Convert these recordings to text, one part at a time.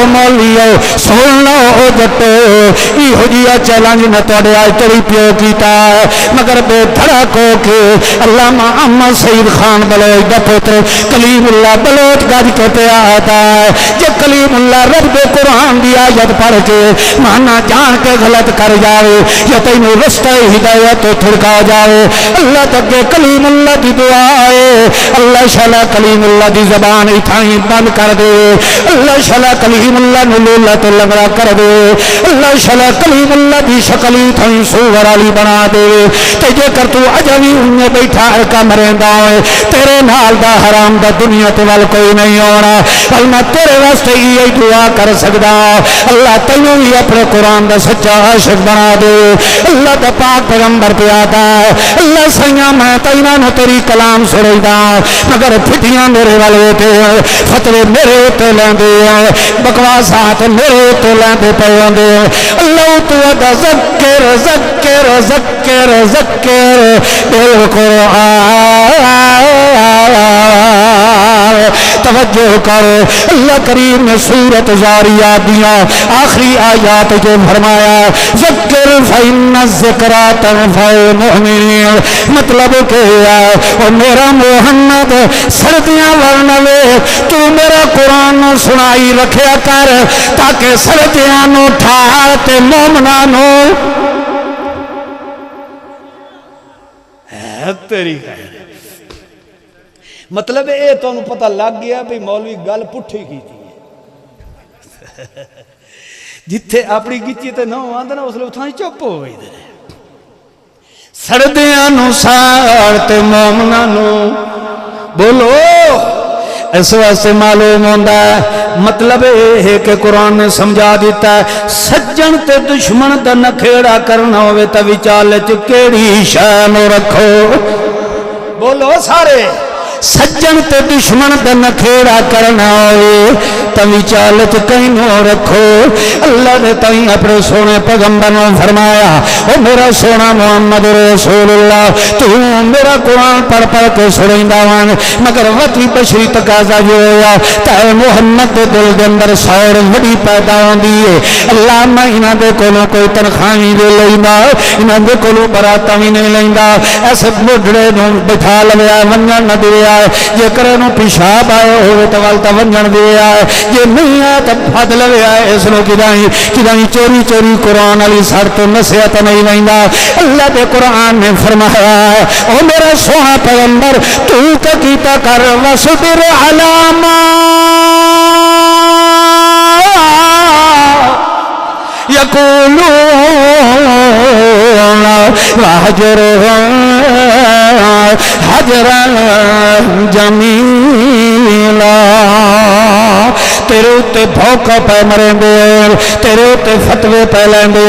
مولویو سن لو او جٹو ایہو جیا چیلنج میں تواڈے آج تیری پیو کیتا مگر بے دھڑک ہو کے علامہ احمد سعید خان بلوچ دا پتر کلیم اللہ بلوچ گج کے پہ آتا ہے جے کلیم اللہ رب دے قرآن دی آیت پڑھ کے مانا جان کے غلط کر جاوے یا تینوں رستہ ہدایت تھڑکا جاوے اللہ تکے کلیم اللہ دی دعا ہے اللہ شالا کلیم اللہ دی زبان اتھائیں بند کر دے اللہ شالا کلیم اللہ نلولہ تو لگڑا کر دے اللہ شالا کلیم اللہ دی شکلی اتھائیں سوور علی بنا دے تجھے کر تو عجوی انہیں بیٹھا ہے کا مرندہ ہے تیرے نال دا حرام دا دنیا تو وال کوئی نہیں ہونا میں تیرے واسطے یہ دعا کر سکتا اللہ تینوں ہی اپنے قرآن دا سچا عاشق بنا دے اللہ دا پاک پیغمبر پہ آتا ہے اللہ سیاں میں تینوں نے تیری کلام سنی دا مگر پھٹیاں میرے والے ہوتے ہیں فتوے میرے ہوتے لیندے ہیں بکواسات میرے ہوتے لیندے پہ ہوندے اللہ تو دا ذکر ذکر ذکر ذکر بالقرآن توجہ کرو اللہ کریم نے سورت زاریات دیا آخری آیات جو فرمایا ذکر فإن الذکرى تنفع المؤمنین مطلب کہ اور میرا محمد سردیاں ورنوے تو میرا قرآن سنائی رکھیا کر تاکہ سردیاں نو ٹھاتے مومنانو تیری مطلب اے تو انہوں پتہ لگ گیا بھی مولوی گل پٹھی کی تھی جتھے اپنی گچی تے نہ آندھا نا اس لئے اتھائی چپ ہو گئی دے سردیاں نو سارتے مومنانو بولو اس واسطے معلوم ہوندہ ہے مطلب ہے کہ قرآن نے سمجھا دیتا ہے سجن تے دشمن دا نکھیڑا کرنا ہوئے تا وچالے چکیڑی شانو رکھو بولو سارے سجن تے دشمن دا نکھیڑا کرنا ہوئے تمی چالت کہیں نو رکھو اللہ نے تہیں اپنے سونے پیغمبر نے فرمایا او میرا سونا محمد رسول اللہ تو میرا قرآن پڑھ پڑھ کے سنیں داوان مگر وطی بشری تقاضا جو ہویا تاہے محمد دے دل دے اندر سور وڈی پیدا ہوں دیئے اللہ میں انہاں دے کولوں کوئی تنخواہی دے لیندہ انہاں دے کولوں براتا بھی نہیں لیندہ ایسے بڑھڑے نو بٹھا لیا ونجن نہ دیا یہ کرے نو پیشاب آئے ہوئے توالتا ونجن دیا یہ نہیں ہے تب پھد لگے آئے اس لوگ کدائیں چوری چوری قرآن علی سر تو نصیحت نہیں لیندہ اللہ دے قرآن نے فرمایا او میرا سوہا پیغمبر تو کیتا کر وصبر علامہ یقولون وحجرهم حجرا جمیلا تیرے اتے بھوکا پہ مریں دے تیرے اتے فتوے پہ لیں دے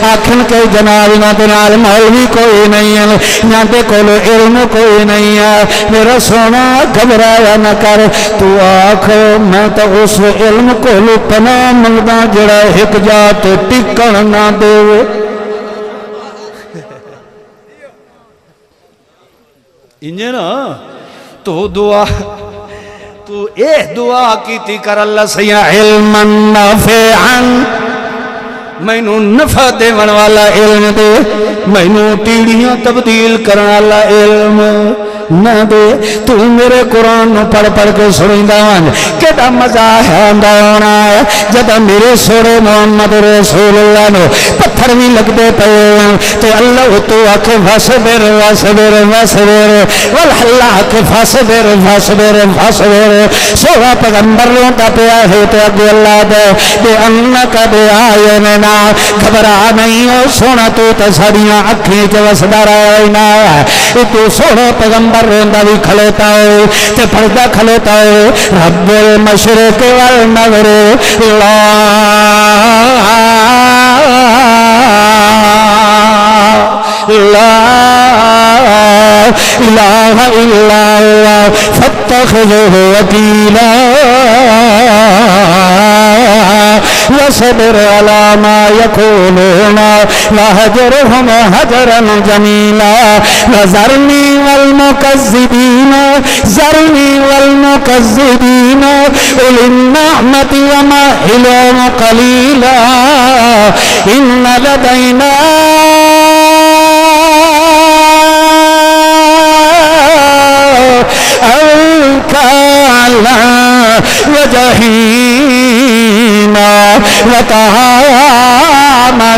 آکھن کے جناب نہ دنال مولوی کوئی نہیں ہے نہ دے کولو علم کوئی نہیں ہے میرا سونا گھبرایا نہ کر تو آکھ میں تو اس علم کولو پناہ ملدہ جڑا ایک جات ٹکن نہ دے انجھے نا تو دعا تو دعا کی تھی کر اللہ سیاں علما نافعا مینوں نفع دے والا علم دے مینوں ٹیڑیاں تبدیل کرن والا علم نہ دے تو میرے قرآن نو پڑھ پڑھ کے سنیندہ وان کیڑا مزہ ہے اندہ ہونا ہے جدہ میرے سورے محمد رسول اللہ نو پتھر بھی لگ دے پہ تو اللہ تو آکے فاسبر واسبر واسبر والحلہ آکے فاسبر فاسبر فاسبر سورہ پیغمبر لونتا پہ آئے تو اگے اللہ دے بے انکا بے آئے ننا گھبرا نہیں ہو سونا تو تساڑیاں اکھیں کے وسدہ رہے نا تو سورہ پیغمبر روندہ بھی کھلوتا ہو تے پردہ کھلوتا ہو رب المشرق والمغرب لا الہ الا اللہ فاتخذه وکیلا وصبر على ما يقولون وهجرهم هجرا جميلا وذرني والمكذبين ذرني والمكذبين أولي النعمة ومهلهم قليلا إن لدينا أنكالا وجحيما وطعاما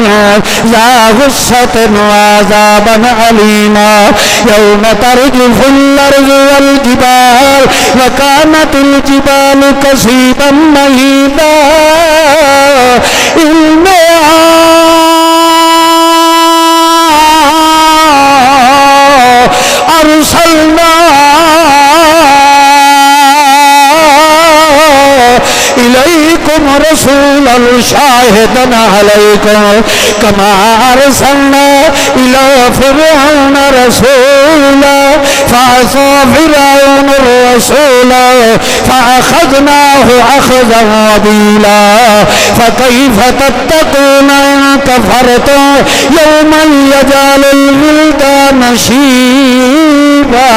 ذا غصة وعذابا أليما يوم ترجف الأرض والجبال وكانت الجبال كثيبا مهيدا إنا أرسلنا إليكم رسولا شاهدا عليكم كما أرسلنا إلى فرعون رسولا فعصى فرعون الرسول فأخذناه أخذا وبيلا فكيف تتقون إن كفرتم يوما يجعل الولدان شيبا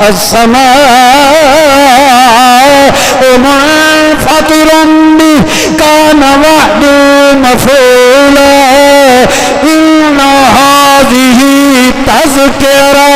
السماء منفطر به كان وعده مفعولا إن هذه تذكرة